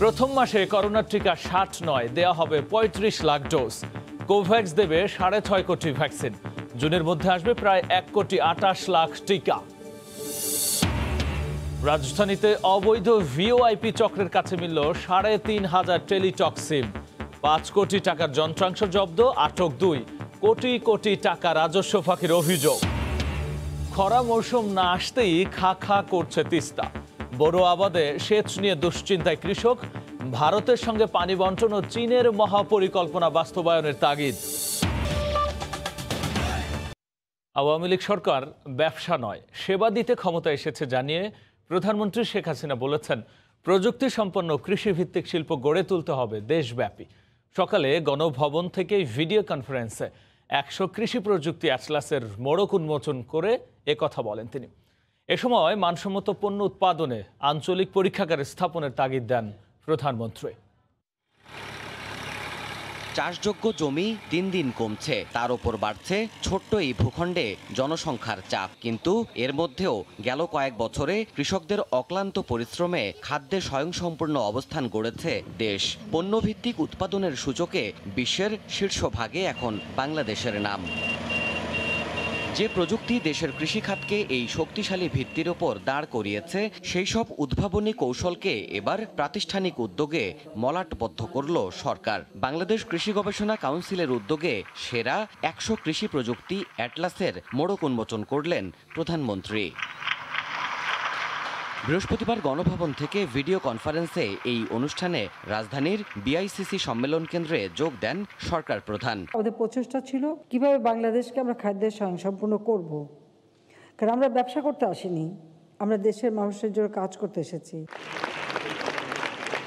প্রথম মাসে করোনার টিকা ৬০ নয়, দেয়া হবে ৩৫ লাখ ডোজ। কোভ্যাক্স দেবে ৬.৫ কোটি ভ্যাকসিন। জুনের মধ্যে আসবে প্রায় ১,২৮ লাখ টিকা। রাজধানীতে অবৈধ ভিওআইপি চক্রের কাছে মিলল ৩,৫০০ টেলিটক সিম। ৫ কোটি টাকার যন্ত্রাংশ জব্দ, আটক ২। কোটি কোটি টাকা রাজস্ব ফাঁকির অভিযোগ। খরা মৌসুম না আসতেই খা খা করছে তিস্তা। বড় আবাদে সেচ নিয়ে দুশ্চিন্তায় কৃষক। ভারতের সঙ্গে পানি বন্টন ও চীনের মহাপরিকল্পনা বাস্তবায়নের তাগিদ। আওয়ামী লীগ সরকার ব্যবসা নয়, সেবা দিতে ক্ষমতা এসেছে জানিয়ে প্রধানমন্ত্রী শেখ হাসিনা বলেছেন, প্রযুক্তি সম্পন্ন কৃষিভিত্তিক শিল্প গড়ে তুলতে হবে দেশব্যাপী। সকালে গণভবন থেকে ভিডিও কনফারেন্সে ১০০ কৃষি প্রযুক্তি অ্যাটলাসের মোড়ক উন্মোচন করে একথা বলেন তিনি। এ সময় মানসম্মত পণ্য উৎপাদনে আঞ্চলিক পরীক্ষাগার স্থাপনের তাগিদ দেন প্রধানমন্ত্রী। চাষযোগ্য জমি দিন দিন কমছে, তার উপর বাড়ছে ছোট্ট এই ভূখণ্ডে জনসংখ্যার চাপ। কিন্তু এর মধ্যেও গেল কয়েক বছরে কৃষকদের অক্লান্ত পরিশ্রমে খাদ্যে স্বয়ংসম্পূর্ণ অবস্থান গড়েছে দেশ। পণ্যভিত্তিক উৎপাদনের সূচকে বিশ্বের শীর্ষভাগে এখন বাংলাদেশের নাম। যে প্রযুক্তি দেশের কৃষিখাতকে এই শক্তিশালী ভিত্তির ওপর দাঁড় করিয়েছে, সেই সব উদ্ভাবনী কৌশলকে এবার প্রাতিষ্ঠানিক উদ্যোগে মলাটবদ্ধ করল সরকার। বাংলাদেশ কৃষি গবেষণা কাউন্সিলের উদ্যোগে সেরা ১০০ কৃষি প্রযুক্তি অ্যাটলাসের মোড়ক উন্মোচন করলেন প্রধানমন্ত্রী। বৃহস্পতিবার গণভবন থেকে ভিডিও কনফারেন্সে এই অনুষ্ঠানে রাজধানীর বিআইসিসি সম্মেলন কেন্দ্রে যোগ দেন সরকার প্রধান। আমাদের প্রচেষ্টা ছিল কিভাবে বাংলাদেশকে আমরা খাদ্যের স্বয়ংসম্পূর্ণ করব, কারণ আমরা ব্যবসা করতে আসিনি, আমরা দেশের মানুষের জন্য কাজ করতে এসেছি।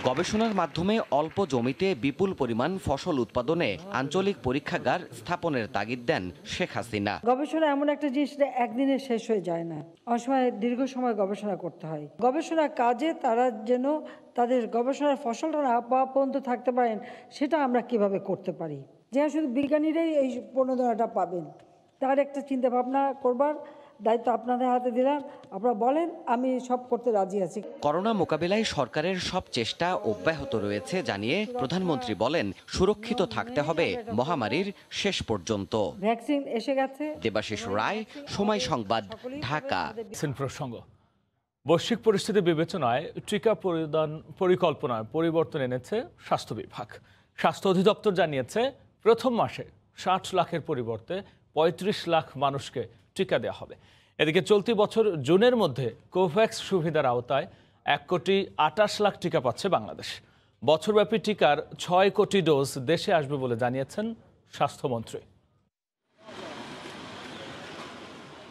গবেষণার মাধ্যমে অল্প জমিতে বিপুল পরিমাণ ফসল উৎপাদনে আঞ্চলিক পরীক্ষাগার স্থাপনের তাগিদ দেন শেখ হাসিনা। গবেষণা এমন একটা জিনিস একদিনে শেষ হয়ে যায় না, অনেক সময় দীর্ঘ সময় গবেষণা করতে হয়। গবেষণা কাজে তারা যেন তাদের গবেষণার ফসলটা না পাওয়া পর্যন্ত থাকতে পারেন, সেটা আমরা কিভাবে করতে পারি, যে শুধু বিজ্ঞানীরাই এই প্রণোদনাটা পাবেন, তার একটা চিন্তা ভাবনা করবার দায়িত্ব আপনাদের হাতে দিলাম। আপনারা বলেন, আমি সব করতে রাজি আছি। করোনা মোকাবিলায় সরকারের সব চেষ্টা অব্যাহত রয়েছে জানিয়ে প্রধানমন্ত্রী বলেন, সুরক্ষিত থাকতে হবে মহামারীর শেষ পর্যন্ত। ভ্যাকসিন এসে গেছে। দেবাশিস রায়, সময় সংবাদ, ঢাকা। প্রসঙ্গ, বৈশ্বিক পরিস্থিতি বিবেচনায় টিকা প্রদান পরিকল্পনায় পরিবর্তন এনেছে স্বাস্থ্য বিভাগ। স্বাস্থ্য অধিদপ্তর জানিয়েছে, প্রথম মাসে ৬০ লাখের পরিবর্তে ৩৫ লাখ মানুষকে টিকা দেওয়া হবে। এদিকে চলতি বছর জুনের মধ্যে কোভ্যাক্স সুবিধার আওতায় ১,২৮ লাখ টিকা পাচ্ছে বাংলাদেশ। বছরব্যাপী টিকার ৬ কোটি ডোজ দেশে আসবে বলে জানিয়েছেন স্বাস্থ্যমন্ত্রী।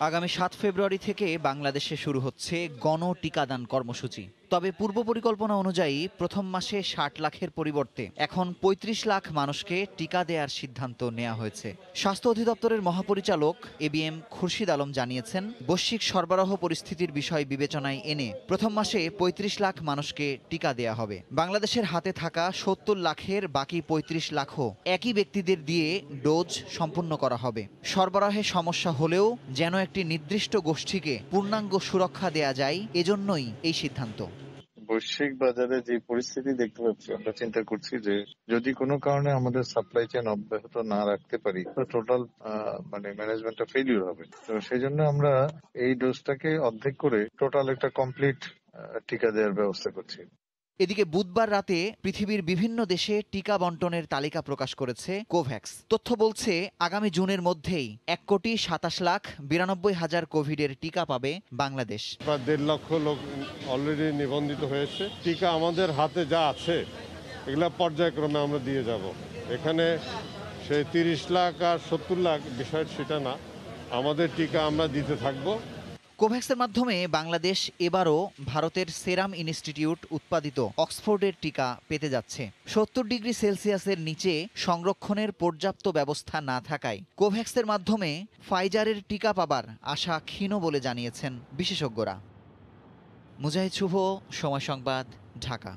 আগামী ৭ ফেব্রুয়ারি থেকে বাংলাদেশে শুরু হচ্ছে গণ টিকাদান কর্মসূচি। তবে পূর্ব পরিকল্পনা অনুযায়ী প্রথম মাসে ৬০ লাখের পরিবর্তে এখন ৩৫ লাখ মানুষকে টিকা দেওয়ার সিদ্ধান্ত নেওয়া হয়েছে। স্বাস্থ্য অধিদপ্তরের মহাপরিচালক এবিএম খুরশিদ আলম জানিয়েছেন, বৈশ্বিক সরবরাহ পরিস্থিতির বিষয় বিবেচনায় এনে প্রথম মাসে ৩৫ লাখ মানুষকে টিকা দেওয়া হবে। বাংলাদেশের হাতে থাকা ৭০ লাখের বাকি ৩৫ লাখও একই ব্যক্তিদের দিয়ে ডোজ সম্পূর্ণ করা হবে। সরবরাহে সমস্যা হলেও যেন একটি নির্দিষ্ট গোষ্ঠীকে পূর্ণাঙ্গ সুরক্ষা দেয়া যায়, এজন্যই এই সিদ্ধান্ত। বৈশ্বিক বাজারে যে পরিস্থিতি দেখতে পাচ্ছি, আমরা চিন্তা করছি যে যদি কোনো কারণে আমাদের সাপ্লাই চেইন অব্যাহত না রাখতে পারি, তো টোটাল ম্যানেজমেন্টটা ফেলিউর হবে। তো সেই জন্য আমরা এই ডোজটাকে অর্ধেক করে টোটাল একটা কমপ্লিট টিকা দেওয়ার ব্যবস্থা করছি। এদিকে বুধবার রাতে পৃথিবীর বিভিন্ন দেশে টিকা বন্টনের তালিকা প্রকাশ করেছে কোভ্যাক্স। তথ্য বলছে, আগামী জুনের মধ্যেই ১,২৭,৯২,০০০ কোভিডের টিকা পাবে বাংলাদেশ। প্রায় ১.৫ লক্ষ লোক অলরেডি নিবন্ধিত হয়েছে। টিকা আমাদের হাতে যা আছে এগুলা পর্যায়ক্রমে আমরা দিয়ে যাব। এখানে সেই ৩০ লাখ আর ৭০ লাখ বিষয় সেটা না, আমাদের টিকা আমরা দিতে থাকবো। কোভ্যাক্সের মাধ্যমে বাংলাদেশ এবারও ভারতের সেরাম ইনস্টিটিউট উৎপাদিত অক্সফোর্ডের টিকা পেতে যাচ্ছে। ৭০ ডিগ্রি সেলসিয়াসের নিচে সংরক্ষণের পর্যাপ্ত ব্যবস্থা না থাকায় কোভ্যাক্সের মাধ্যমে ফাইজারের টিকা পাবার আশা ক্ষীণ বলে জানিয়েছেন বিশেষজ্ঞরা। মুজাহিদ শুভ, সময় সংবাদ, ঢাকা।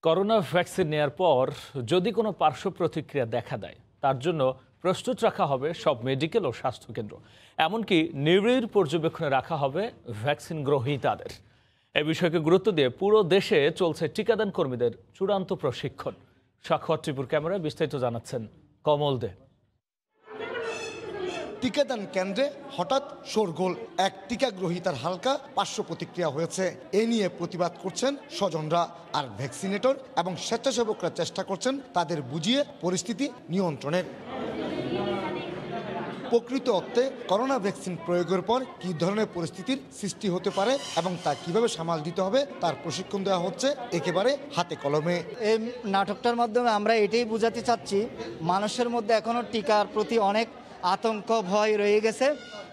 করোনা ভ্যাকসিন নেয়ার পর যদি কোনো পার্শ্ব প্রতিক্রিয়া দেখা দেয়, তার জন্য প্রস্তুত রাখা হবে সব মেডিকেল ও স্বাস্থ্যকেন্দ্র। এমনকি নিবিড় পর্যবেক্ষণে রাখা হবে ভ্যাকসিন গ্রহীতাদের। এই বিষয়কে গুরুত্ব দিয়ে পুরো দেশে চলছে টিকাদান কর্মীদের চূড়ান্ত প্রশিক্ষণ। সাক্ষর ত্রিপুর ক্যামেরায় বিস্তারিত জানাচ্ছেন কমল দে। টিকাদান কেন্দ্রে হঠাৎ শোরগোল, এক টিকাগ্রহী তার হালকা পার্শ্ব প্রতিক্রিয়া হয়েছে। এ নিয়ে প্রতিবাদ করছেন স্বজনরা, আর ভ্যাকসিনেটর এবং স্বেচ্ছাসেবকরা চেষ্টা করছেন তাদের বুঝিয়ে পরিস্থিতি নিয়ন্ত্রণের। প্রকৃত অর্থে করোনা ভ্যাকসিন প্রয়োগের পর কী ধরনের পরিস্থিতির সৃষ্টি হতে পারে এবং তা কিভাবে সামাল দিতে হবে তার প্রশিক্ষণ দেওয়া হচ্ছে একেবারে হাতে কলমে। এই নাটকটার মাধ্যমে আমরা এটাই বোঝাতে চাচ্ছি, মানুষের মধ্যে এখনো টিকার প্রতি অনেক আতঙ্ক ভয় রয়ে গেছে,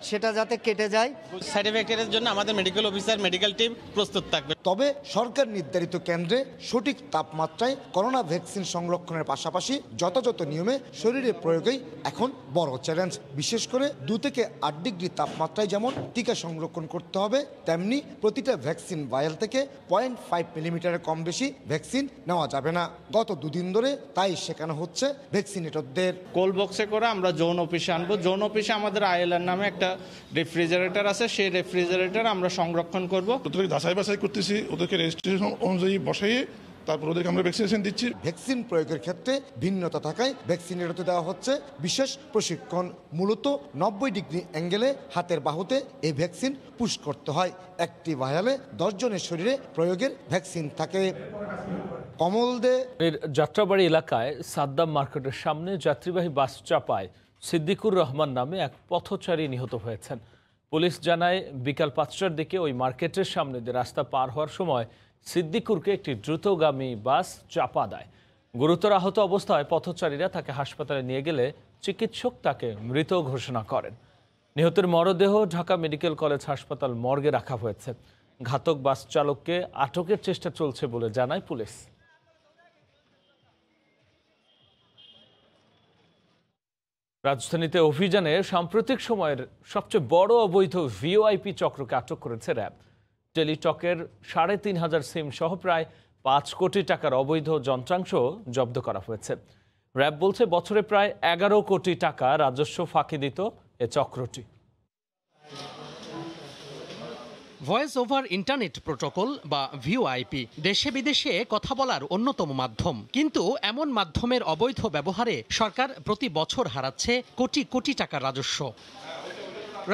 সেটা যাতে কেটে যায়। সাইড এফেক্টের জন্য আমাদের মেডিকেল অফিসার, মেডিকেল টিম প্রস্তুত থাকবে। তবে সরকার নির্ধারিত কেন্দ্রে সঠিক তাপমাত্রায় করোনা ভ্যাকসিন সংরক্ষণের পাশাপাশি যথাযথ নিয়মে শরীরে প্রয়োগেই এখন বড় চ্যালেঞ্জ। বিশেষ করে 2 থেকে 8 ডিগ্রি তাপমাত্রায় যেমন টিকা সংরক্ষণ করতে হবে, তেমনি প্রতিটা ভ্যাকসিন ভায়াল থেকে 0.5 মিলিমিটারের কম বেশি ভ্যাকসিন নেওয়া যাবে না। গত 2 দিন ধরে তাই শেখানো হচ্ছে ভ্যাকসিনেটরদের। কোল্ড বক্সে করে আমরা জোন অফিসে আনবো। জোন অফিসে আমাদের আইএলআর নামে একটা রেফ্রিজারেটর আছে, সেই রেফ্রিজারেটর আমরা সংরক্ষণ করব। ওদেরকে যাচাই বাছাই করতেছি, ওদেরকে রেজিস্ট্রেশন অনুযায়ী বসাইয়ে তারপর ওদেরকে আমরা ভ্যাকসিনেশন দিচ্ছি। ভ্যাকসিন প্রয়োগের ক্ষেত্রে ভিন্নতা থাকায় ভ্যাকসিনেটরতে দেওয়া হচ্ছে বিশেষ প্রশিক্ষণ। মূলত 90 ডিগ্রি অ্যাঙ্গেলে হাতের বাহুতে এই ভ্যাকসিন পুশ করতে হয়। একটি ভায়ালে 10 জনের শরীরে প্রয়োগের ভ্যাকসিন থাকে। কমল দে। যাত্রাবাড়ি এলাকায় সাদ্দাম মার্কেটের সামনে যাত্রীবাহী বাস চাপায় সিদ্দিকুর রহমান নামে এক পথচারী নিহত হয়েছেন। পুলিশ জানায় বিকাল 5টার দিকে ওই মার্কেটের সামনে দিয়ে রাস্তা পার হওয়ার সময় সিদ্দিকুরকে একটি দ্রুতগামী বাস চাপা দেয়। গুরুতর আহত অবস্থায় পথচারীরা তাকে হাসপাতালে নিয়ে গেলে চিকিৎসক তাকে মৃত ঘোষণা করেন। নিহতের মরদেহ ঢাকা মেডিকেল কলেজ হাসপাতাল মর্গে রাখা হয়েছে। ঘাতক বাস চালককে আটকের চেষ্টা চলছে বলে জানায় পুলিশ। রাজধানীতে অভিযানে সাম্প্রতিক সময়ের সবচেয়ে বড় অবৈধ ভিওআইপি চক্রকে আটক করেছে র্যাব। টেলিটকের ৩৫০০ সিম সহ প্রায় 5 কোটি টাকার অবৈধ যন্ত্রাংশ জব্দ করা হয়েছে। র্যাব বলছে বছরে প্রায় 11 কোটি টাকা রাজস্ব ফাঁকি দিত এ চক্রটি। ভয়েস ওভার ইন্টারনেট প্রোটোকল বা ভিওআইপি দেশে বিদেশে কথা বলার অন্যতম মাধ্যম, কিন্তু এমন মাধ্যমের অবৈধ ব্যবহারে সরকার প্রতি বছর হারাচ্ছে কোটি কোটি টাকার রাজস্ব।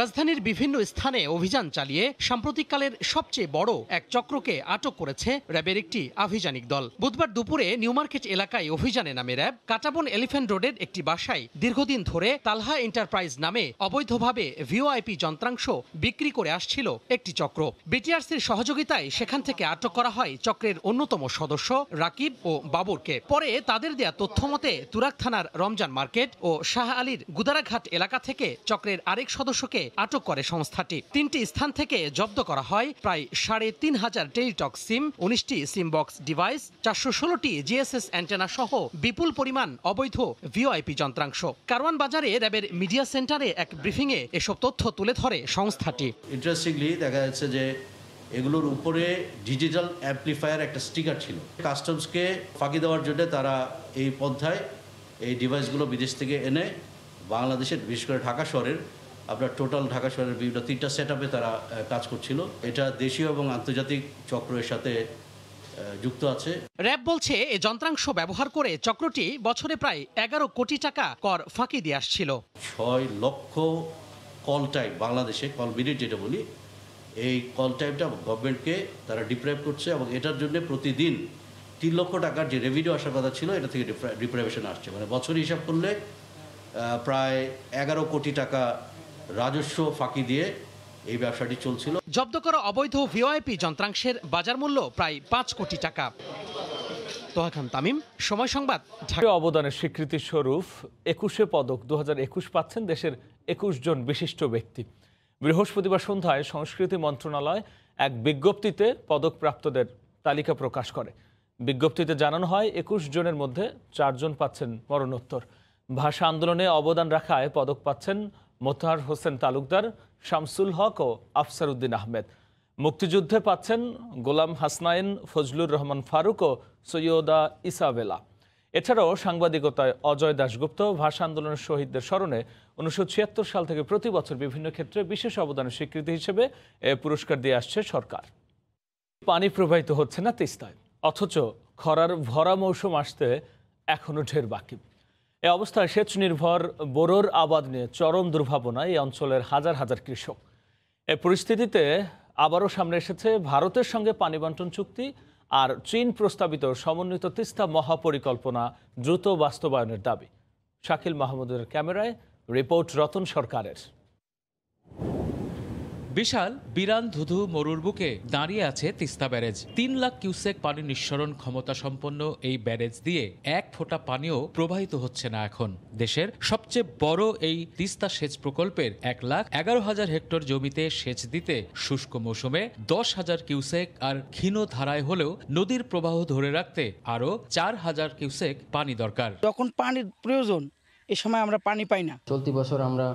রাজধানীর বিভিন্ন স্থানে অভিযান চালিয়ে সাম্প্রতিককালের সবচেয়ে বড় এক চক্রকে আটক করেছে র্যাবের একটি আভিযানিক দল। বুধবার দুপুরে নিউ মার্কেট এলাকায় অভিযানে নামে র্যাব। কাটাবন এলিফ্যান্ট রোডের একটি বাসায় দীর্ঘদিন ধরে তালহা এন্টারপ্রাইজ নামে অবৈধভাবে ভিওআইপি যন্ত্রাংশ বিক্রি করে আসছিল একটি চক্র। বিটিআরসির সহযোগিতায় সেখান থেকে আটক করা হয় চক্রের অন্যতম সদস্য রাকিব ও বাবুরকে। পরে তাদের দেয়া তথ্য মতে তুরাগ থানার রমজান মার্কেট ও শাহ আলীর গুদারাঘাট এলাকা থেকে চক্রের আরেক সদস্যকে আটক করে সংস্থাটি। 3টি স্থান থেকে জব্দ করা হয় প্রায় ৩৫০০ টেলিটক সিম, 19টি SIM box device, 416টি GSS antenna সহ বিপুল পরিমাণ অবৈধ ভিওআইপি যন্ত্রাংশ। কারওয়ান বাজারে র্যাবের মিডিয়া সেন্টারে এক ব্রিফিংয়ে এসব তথ্য তুলে ধরে সংস্থাটি। ইন্টারেস্টিংলি দেখা যাচ্ছে যে এগুলোর উপরে ডিজিটাল অ্যাম্প্লিফায়ার একটা স্টিকার ছিল। কাস্টমসকে ফাঁকি দেওয়ার জন্য তারা এই পন্থায় এই ডিভাইসগুলো বিদেশ থেকে এনে বাংলাদেশের, বিশেষ করে ঢাকা শহরের, আপনার টোটাল ঢাকা শহরের বিভিন্ন 3টা সেটআপে তারা কাজ করছিল। এটা দেশীয় এবং আন্তর্জাতিক চক্রের সাথে যুক্ত আছে। র্যাব বলছে এই যন্ত্রাংশ ব্যবহার করে চক্রটি বছরে প্রায় 11 কোটি টাকা কর ফাঁকি দিয়ে আসছিল। 6 লক্ষ কল টাইম, বাংলাদেশে কল মিনিট যেটা বলি, এই কল টাইমটা গভর্নমেন্টকে তারা ডিপ্রাইভ করছে এবং এটার জন্য প্রতিদিন 3 লক্ষ টাকার যে রেভিনিউ আসার কথা ছিল এটা থেকে ডিপ্রাইভেশন আসছে। মানে বছরে হিসাব করলে প্রায় 11 কোটি টাকা রাজস্ব ফাঁকি দিয়ে এই ব্যবসাটি চলছিল। জব্দ করা অবৈধ ভিওআইপি যন্ত্রাংশের বাজার মূল্য প্রায় 5 কোটি টাকা। তোহা খান তামিম, সময় সংবাদ, ঢাকা। অবদানের স্বীকৃতি স্বরূপ 21শে পদক 2021 পাচ্ছেন দেশের 21 জন বিশিষ্ট ব্যক্তি। বৃহস্পতিবার সন্ধ্যায় সংস্কৃতি মন্ত্রণালয় এক বিজ্ঞপ্তিতে পদকপ্রাপ্তদের তালিকা প্রকাশ করে। বিজ্ঞপ্তিতে জানানো হয় 21 জনের মধ্যে 4 জন পাচ্ছেন মরণোত্তর। ভাষা আন্দোলনে অবদান রাখায় পদক পাচ্ছেন মোতাহার হোসেন তালুকদার, শামসুল হক ও আফসার উদ্দিন আহমেদ। মুক্তিযুদ্ধে পাচ্ছেন গোলাম হাসনাইন, ফজলুর রহমান ফারুক ও সৈয়দা ইসাবেলা। এছাড়াও সাংবাদিকতায় অজয় দাশগুপ্ত। ভাষা আন্দোলনের শহীদদের স্মরণে 1976 সাল থেকে প্রতি বছর বিভিন্ন ক্ষেত্রে বিশেষ অবদানের স্বীকৃতি হিসেবে এ পুরস্কার দিয়ে আসছে সরকার। পানি প্রবাহিত হচ্ছে না তিস্তায়, অথচ খরার ভরা মৌসুম আসতে এখনো ঢের বাকি। এ অবস্থায় সেচ নির্ভর বোরোর আবাদ নিয়ে চরম দুর্ভাবনায় এই অঞ্চলের হাজার হাজার কৃষক। এ পরিস্থিতিতে আবারও সামনে এসেছে ভারতের সঙ্গে পানি বন্টন চুক্তি আর চীন প্রস্তাবিত সমন্বিত তিস্তা মহাপরিকল্পনা দ্রুত বাস্তবায়নের দাবি। শাকিল মাহমুদের ক্যামেরায় রিপোর্ট রতন সরকারের। বিশাল বিরান ধুধু মরুর বুকে দাঁড়িয়ে আছে তিস্তা ব্যারেজ। ৩ লাখ কিউসেক পানি নিঃসরণ ক্ষমতা সম্পন্ন এই ব্যারেজ দিয়ে এক ফোঁটা পানিও প্রবাহিত হচ্ছে না এখন। দেশের সবচেয়ে বড় এই তিস্তা সেচ প্রকল্পের ১,১১,০০০ হেক্টর জমিতে সেচ দিতে শুষ্ক মৌসুমে ১০,০০০ কিউসেক আর ক্ষীণ ধারায় হলেও নদীর প্রবাহ ধরে রাখতে আরও ৪,০০০ কিউসেক পানি দরকার। যখন পানির প্রয়োজন এ সময় আমরা পানি পাই না। চলতি বছর আমরা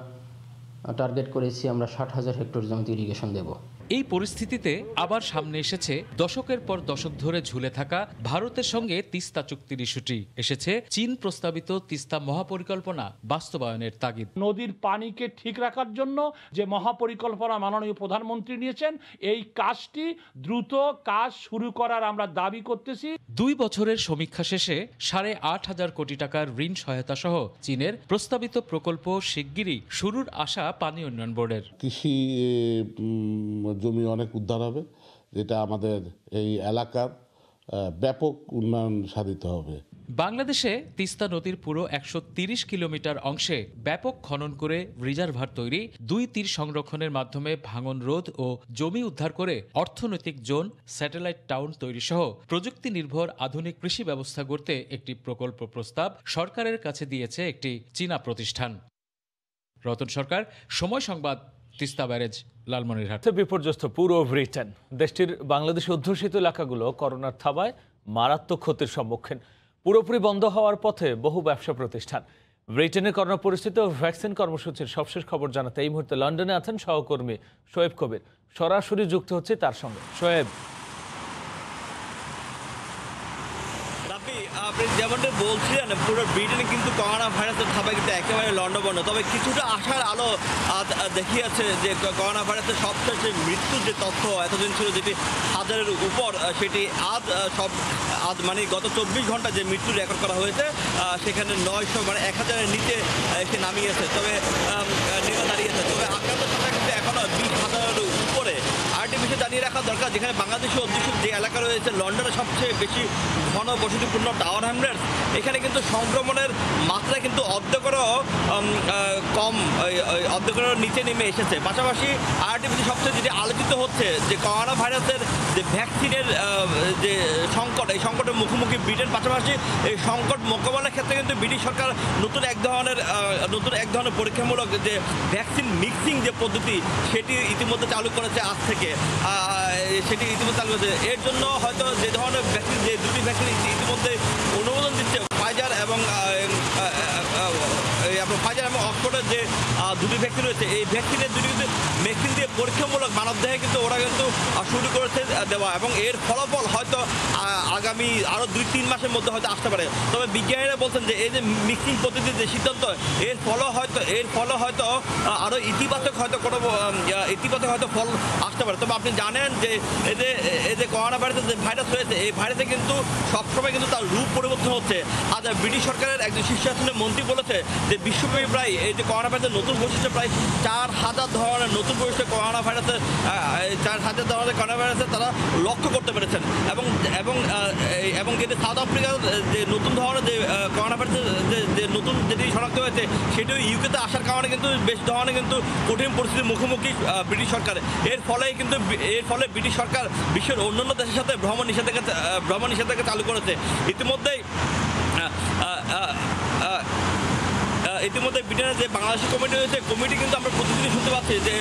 টার্গেট করেছি আমরা ৬০,০০০ হেক্টর জমিতে ইরিগেশন দেব। এই পরিস্থিতিতে আবার সামনে এসেছে দশকের পর দশক ধরে ঝুলে থাকা ভারতের সঙ্গে তিস্তা চুক্তির ইস্যুটি। এসেছে চীন প্রস্তাবিত তিস্তা মহাপরিকল্পনা বাস্তবায়নের তাগিদ। নদীর পানিকে ঠিক রাখার জন্য যে মহাপরিকল্পনা মাননীয় প্রধানমন্ত্রী নিয়েছেন, এই কাজটি দ্রুত কাজ শুরু করার আমরা দাবি করতেছি। ২ বছরের সমীক্ষা শেষে ৮,৫০০ কোটি টাকার ঋণ সহায়তা সহ চীনের প্রস্তাবিত প্রকল্প শিগগিরই শুরুর আশা পানি উন্নয়ন বোর্ডের। কৃষি জমি অনেক উদ্ধার হবে, যেটা আমাদের এই এলাকার ব্যাপক উন্নয়ন সাধিত হবে। বাংলাদেশে তিস্তা নদীর পুরো ১৩০ কিলোমিটার অংশে ব্যাপক খনন করে রিজার্ভার তৈরি, ২ তীর সংরক্ষণের মাধ্যমে ভাঙন রোধ ও জমি উদ্ধার করে অর্থনৈতিক জোন, স্যাটেলাইট টাউন তৈরি সহ প্রযুক্তি নির্ভর আধুনিক কৃষি ব্যবস্থা গড়তে একটি প্রকল্প প্রস্তাব সরকারের কাছে দিয়েছে একটি চীনা প্রতিষ্ঠান। রতন সরকার, সময় সংবাদ, তিস্তা ব্যারেজ, লালমনিরহাট। বিপর্যস্ত পুরো ব্রিটেন। দেশটির বাংলাদেশ অধ্যুষিত এলাকাগুলো করোনার থাবায় মারাত্মক ক্ষতির সম্মুখীন। পুরোপুরি বন্ধ হওয়ার পথে বহু ব্যবসা প্রতিষ্ঠান। ব্রিটেনের করোনা পরিস্থিতি ও ভ্যাকসিন কর্মসূচির সবশেষ খবর জানাতে এই মুহূর্তে লন্ডনে আছেন সহকর্মী শোয়েব কবির। সরাসরি যুক্ত হচ্ছে তার সঙ্গে। শোয়েব, আপনি যেমনটা বলছিলেন, পুরো ব্রিটেনে কিন্তু করোনা ভাইরাসের থাবায় কিন্তু একেবারে লন্ডভন্ড। তবে কিছুটা আশার আলো দেখিয়েছে যে করোনা ভাইরাসের সবশেষ মৃত্যুর যে তথ্য এতদিন ছিল, যেটি ১,০০০-এর উপর, সেটি আজ মানে গত ২৪ ঘন্টা যে মৃত্যু রেকর্ড করা হয়েছে, সেখানে ৯০০ মানে ১,০০০-এর নিচে এসে নামিয়েছে। তবে নেমে দাঁড়িয়েছে। তবে আক্রান্ত সংখ্যা কিন্তু এখনও ২০,০০০-এর উপরে। আরেকটি বিষয় জানিয়ে রাখা দরকার, যেখানে বাংলাদেশি অধ্যুষিত যে এলাকা রয়েছে, লন্ডনে সবচেয়ে বেশি ঘন বসতিপূর্ণ টাওয়ার হ্যামলেটস, এখানে কিন্তু সংক্রমণের মাত্রা কিন্তু অর্ধেকেরও কম, অর্ধেকেরও নিচে নেমে এসেছে। পাশাপাশি আরেকটি বিষয় সবচেয়ে যেটি আলোচিত হচ্ছে, যে করোনা ভাইরাসের যে ভ্যাকসিনের যে সংকট, এই সংকটের মুখোমুখি ব্রিটেন। পাশাপাশি এই সংকট মোকাবেলার ক্ষেত্রে কিন্তু ব্রিটিশ সরকার নতুন এক ধরনের পরীক্ষামূলক যে ভ্যাকসিন মিক্সিং যে পদ্ধতি, সেটি ইতিমধ্যে চালু করেছে আজ থেকে। এর জন্য হয়তো যে ধরনের ভ্যাকসিন, যে দুটি ভ্যাকসিন ইতিমধ্যে অনুমোদন দিচ্ছে, ফাইজার এবং অক্সফোর্ডের যে দুটি ভ্যাকসিন রয়েছে, এই ভ্যাকসিনের দুটি কিন্তু মেশিন দিয়ে পরীক্ষামূলক মানবদেহে কিন্তু ওরা কিন্তু শুরু করেছে দেওয়া, এবং এর ফলাফল হয়তো আগামী আরও ২-৩ মাসের মধ্যে হয়তো আসতে পারে। তবে বিজ্ঞানীরা বলছেন যে এই যে মিক্সিং পদ্ধতির যে সিদ্ধান্ত, এর ফলে হয়তো আরও ইতিবাচক হয়তো ফল আসতে পারে। তবে আপনি জানেন যে এই যে করোনা ভাইরাসের যে ভাইরাস রয়েছে, এই ভাইরাসে কিন্তু সবসময় কিন্তু তার রূপ পরিবর্তন হচ্ছে। আজ ব্রিটিশ সরকারের একজন শীর্ষস্থানীয় মন্ত্রী বলেছে যে বিশ্বব্যাপী প্রায় এই যে করোনা ভাইরাসের নতুন বৈশিষ্ট্য প্রায় ৪,০০০ ধরনের নতুন বৈশিষ্ট্য করোনা ভাইরাসের ৪,০০০ ধরনের করোনা ভাইরাসে তারা লক্ষ্য করতে পেরেছেন। এবং যেটি সাউথ আফ্রিকার যে নতুন ধরনের যে করোনা ভাইরাসের যে নতুন যেটি শনাক্ত হয়েছে, সেটিও ইউকেতে আসার কারণে কিন্তু বেশ ধরনের কিন্তু কঠিন পরিস্থিতির মুখোমুখি ব্রিটিশ সরকার। এর ফলে ব্রিটিশ সরকার বিশ্বের অন্যান্য দেশের সাথে ভ্রমণ নিষেধাজ্ঞা চালু করেছে। ইতিমধ্যেই ব্রিটেনের যে বাংলাদেশি কমিটি রয়েছে, কমিটি কিন্তু আমরা প্রতিদিনই শুনতে পাচ্ছি যে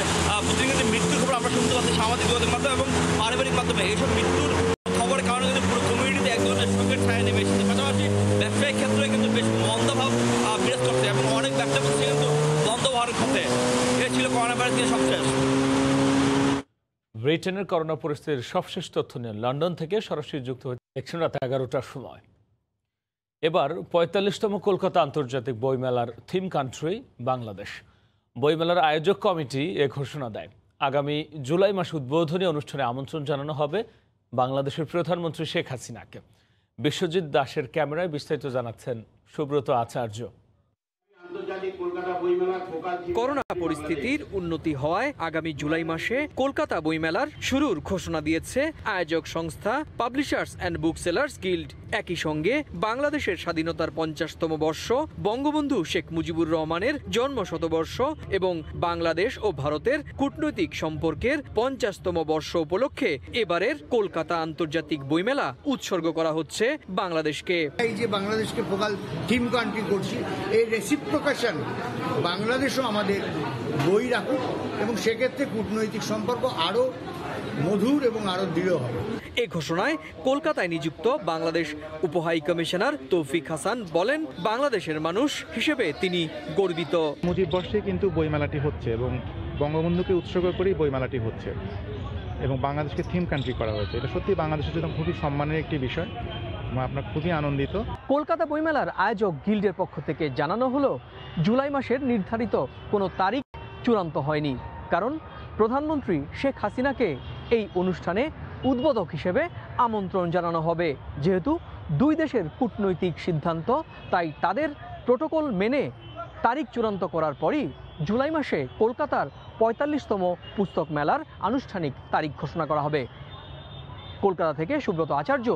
প্রতিদিন মৃত্যুর খবর আমরা শুনতে পাচ্ছি সামাজিক যোগাযোগ মাধ্যমে এবং পারিবারিক মাধ্যমে। এইসব মৃত্যুর খবরের কারণে কিন্তু পুরো কমিউনিটিতে এক ধরনের শোকের ছায়া নেমে এসেছে। পাশাপাশি ব্যবসায়িক ক্ষেত্রে কিন্তু বেশ মন্দভাব বিরাজ করছে এবং অনেক ব্যবসা করছে কিন্তু বন্ধ হওয়ার ক্ষেত্রে। এ ছিল করোনা ভাইরাস নিয়ে সবশেষ। ব্রিটেনের করোনা পরিস্থিতির সবশেষ তথ্য নিয়ে লন্ডন থেকে সরাসরি যুক্ত হচ্ছে দেখছেন রাত ১১টার সময়। এবার ৪৫তম কলকাতা আন্তর্জাতিক বইমেলার থিম কান্ট্রি বাংলাদেশ। বইমেলার আয়োজক কমিটি এ ঘোষণা দেয়। আগামী জুলাই মাসে উদ্বোধনী অনুষ্ঠানে আমন্ত্রণ জানানো হবে বাংলাদেশের প্রধানমন্ত্রী শেখ হাসিনাকে। বিশ্বজিৎ দাসের ক্যামেরায় বিস্তারিত জানাচ্ছেন সুব্রত আচার্য। করোনা পরিস্থিতির উন্নতি হওয়ায় আগামী জুলাই মাসে কলকাতা বইমেলার শুরুর ঘোষণা দিয়েছে আয়োজক সংস্থা publishers and book sellers guild. একই সঙ্গে বাংলাদেশের স্বাধীনতার 50তম বর্ষ, বঙ্গবন্ধু শেখ মুজিবুর রহমানের জন্ম শতবর্ষ এবং বাংলাদেশ ও ভারতের কূটনৈতিক সম্পর্কের 50তম বর্ষ উপলক্ষে এবারের কলকাতা আন্তর্জাতিক বইমেলা উৎসর্গ করা হচ্ছে বাংলাদেশকে। এই যে বাংলাদেশকে ফোকাল থিম কান্ট্রি করছি, এই রেসিপ্রোকেশন বাংলাদেশও আমাদের বই রাখুক এবং সেক্ষেত্রে কূটনৈতিক সম্পর্ক আরও মধুর এবং আরও দৃঢ় হবে। এই ঘোষণায় কলকাতায় নিযুক্ত বাংলাদেশ উপহাই কমিশনার তৌফিক হাসান বলেন, বাংলাদেশের মানুষ হিসেবে তিনি গর্বিত। মুজিব বর্ষে কিন্তু বইমেলাটি হচ্ছে এবং বঙ্গবন্ধুকে উৎসর্গ করেই বইমেলাটি হচ্ছে এবং বাংলাদেশকে থিম কান্ট্রি করা হয়েছে। এটা সত্যি বাংলাদেশের জন্য খুবই সম্মানের একটি বিষয়। আমরা খুবই আনন্দিত। কলকাতা বইমেলার আয়োজক গিল্ডের পক্ষ থেকে জানানো হলো, জুলাই মাসের নির্ধারিত কোনো তারিখ চূড়ান্ত হয়নি, কারণ প্রধানমন্ত্রী শেখ হাসিনাকে এই অনুষ্ঠানে উদ্বোধক হিসেবে আমন্ত্রণ জানানো হবে। যেহেতু দুই দেশের কূটনৈতিক সিদ্ধান্ত, তাই তাদের প্রোটোকল মেনে তারিখ চূড়ান্ত করার পরই জুলাই মাসে কলকাতার ৪৫তম পুস্তক মেলার আনুষ্ঠানিক তারিখ ঘোষণা করা হবে। কলকাতা থেকে সুব্রত আচার্য।